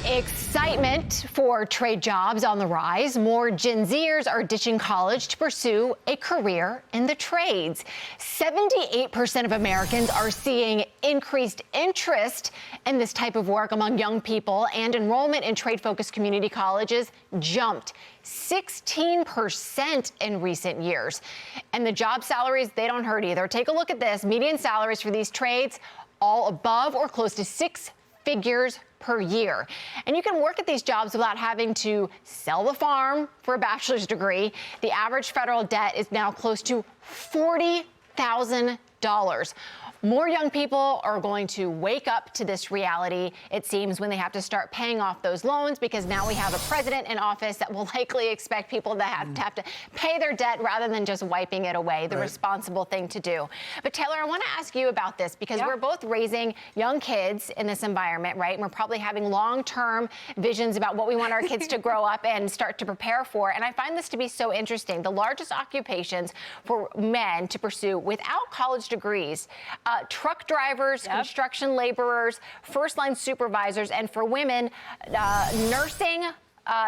Excitement for trade jobs on the rise. More Gen Zers are ditching college to pursue a career in the trades. 78% of Americans are seeing increased interest in this type of work among young people, and enrollment in trade-focused community colleges jumped 16% in recent years. And the job salaries, they don't hurt either. Take a look at this. Median salaries for these trades, all above or close to six figures per year. And you can work at these jobs without having to sell the farm for a bachelor's degree. The average federal debt is now close to $40,000. More young people are going to wake up to this reality, it seems, when they have to start paying off those loans, because now we have a president in office that will likely expect people to have to pay their debt rather than just wiping it away, the responsible thing to do. But Taylor, I want to ask you about this, because we're both raising young kids in this environment, right? And we're probably having long-term visions about what we want our kids to grow up and start to prepare for. And I find this to be so interesting. The largest occupations for men to pursue without college degrees, truck drivers, construction laborers, first-line supervisors, and for women, nursing,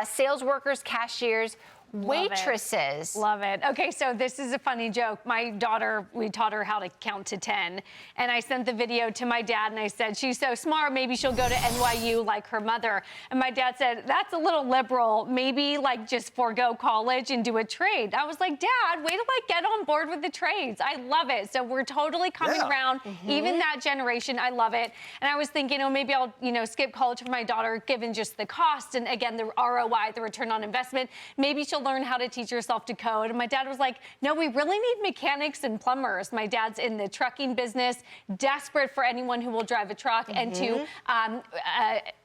sales workers, cashiers, waitresses. Love it. Okay, so this is a funny joke. My daughter, we taught her how to count to 10. And I sent the video to my dad and I said, she's so smart, maybe she'll go to NYU like her mother. And my dad said, that's a little liberal. Maybe like just forego college and do a trade. I was like, Dad, way to like get on board with the trades. I love it. So we're totally coming around. Even that generation, I love it. And I was thinking, oh, maybe I'll, skip college for my daughter, given just the cost. And again, the ROI, the return on investment. Maybe she'll learn how to teach herself to code. And my dad was like, no, we really need mechanics and plumbers. My dad's in the trucking business, desperate for anyone who will drive a truck and to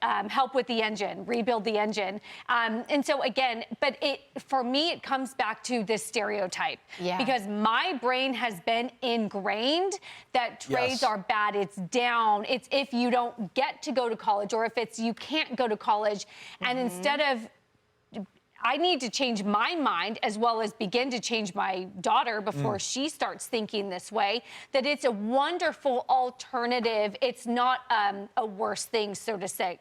help with the engine, rebuild the engine. And so again, but for me, it comes back to this stereotype. Because my brain has been ingrained that trades are bad, it's down, it's if you don't get to go to college, or if it's you can't go to college. And instead of I need to change my mind, as well as begin to change my daughter before she starts thinking this way, that it's a wonderful alternative. It's not a worse thing, sort of say.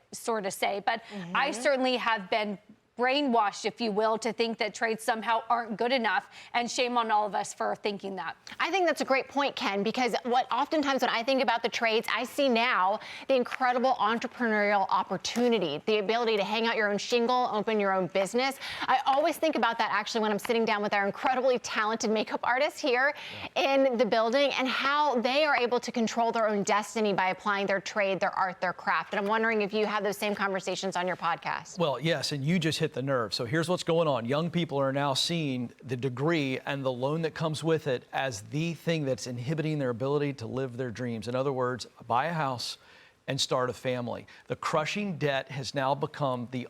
But I certainly have been brainwashed, if you will, to think that trades somehow aren't good enough, and shame on all of us for thinking that. I think that's a great point, Ken, because oftentimes when I think about the trades, I see now the incredible entrepreneurial opportunity, the ability to hang out your own shingle, open your own business. I always think about that actually when I'm sitting down with our incredibly talented makeup artists here in the building, and how they are able to control their own destiny by applying their trade, their art, their craft. And I'm wondering if you have those same conversations on your podcast. Well, yes, and you just hit the nerve. So here's what's going on. Young people are now seeing the degree and the loan that comes with it as the thing that's inhibiting their ability to live their dreams. In other words, buy a house and start a family. The crushing debt has now become the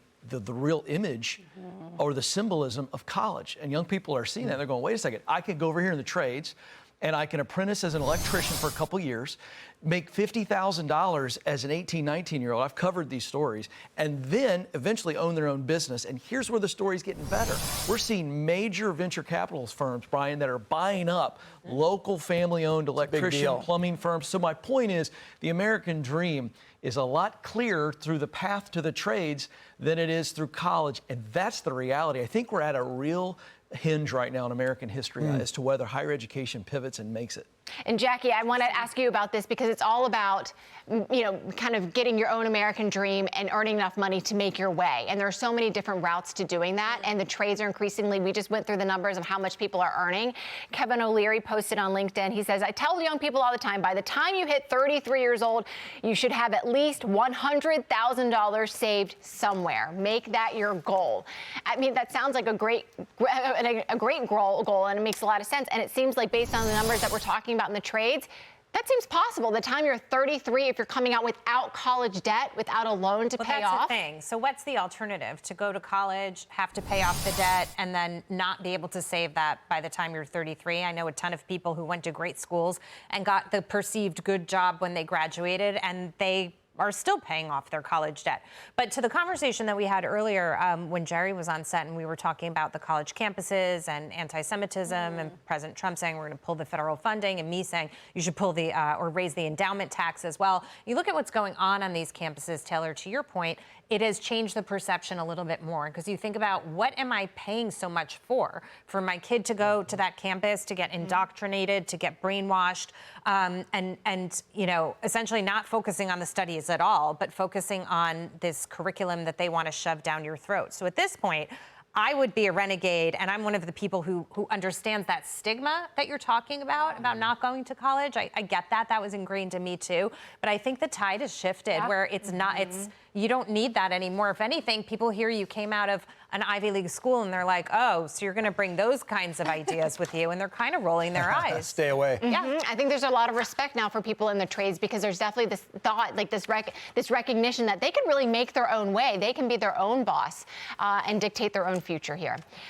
real image or the symbolism of college. And young people are seeing that. They're going, wait a second, I could go over here in the trades and I can apprentice as an electrician for a couple years, make $50,000 as an 18, 19-year-old. I've covered these stories. And then eventually own their own business. And here's where the story's getting better. We're seeing major venture capital firms, Brian, that are buying up local family-owned electrician, plumbing firms. So my point is, the American dream is a lot clearer through the path to the trades than it is through college. And that's the reality. I think we're at a real hinge right now in American history as to whether higher education pivots and makes it. And Jackie, I want to ask you about this, because it's all about, kind of getting your own American dream and earning enough money to make your way. And there are so many different routes to doing that. And the trades are increasingly, we just went through the numbers of how much people are earning. Kevin O'Leary posted on LinkedIn. He says, I tell young people all the time, by the time you hit 33 years old, you should have at least $100,000 saved somewhere. Make that your goal. I mean, that sounds like a great goal, and it makes a lot of sense. And it seems like, based on the numbers that we're talking about in the trades, that seems possible. The time you're 33, if you're coming out without college debt, without a loan to pay off. That's the thing. So what's the alternative? To go to college, have to pay off the debt, and then not be able to save that by the time you're 33? I know a ton of people who went to great schools and got the perceived good job when they graduated, and they are still paying off their college debt. But to the conversation that we had earlier when Jerry was on set and we were talking about the college campuses and anti-Semitism and President Trump saying we're going to pull the federal funding and me saying you should pull the or raise the endowment tax as well. You look at what's going on these campuses, Taylor, to your point, it has changed the perception a little bit more because you think about what am I paying so much for my kid to go to that campus, to get indoctrinated, to get brainwashed, and you know, essentially not focusing on the studies at all, but focusing on this curriculum that they want to shove down your throat. So at this point, I would be a renegade, and I'm one of the people who understands that stigma that you're talking about not going to college. I get that. That was ingrained in me too. But I think the tide has shifted where it's not, you don't need that anymore. If anything, people hear you came out of an Ivy League school and they're like, oh, so you're going to bring those kinds of ideas with you, and they're kind of rolling their eyes. Stay away. Yeah, I think there's a lot of respect now for people in the trades because there's definitely this thought, like this recognition that they can really make their own way. They can be their own boss and dictate their own future here.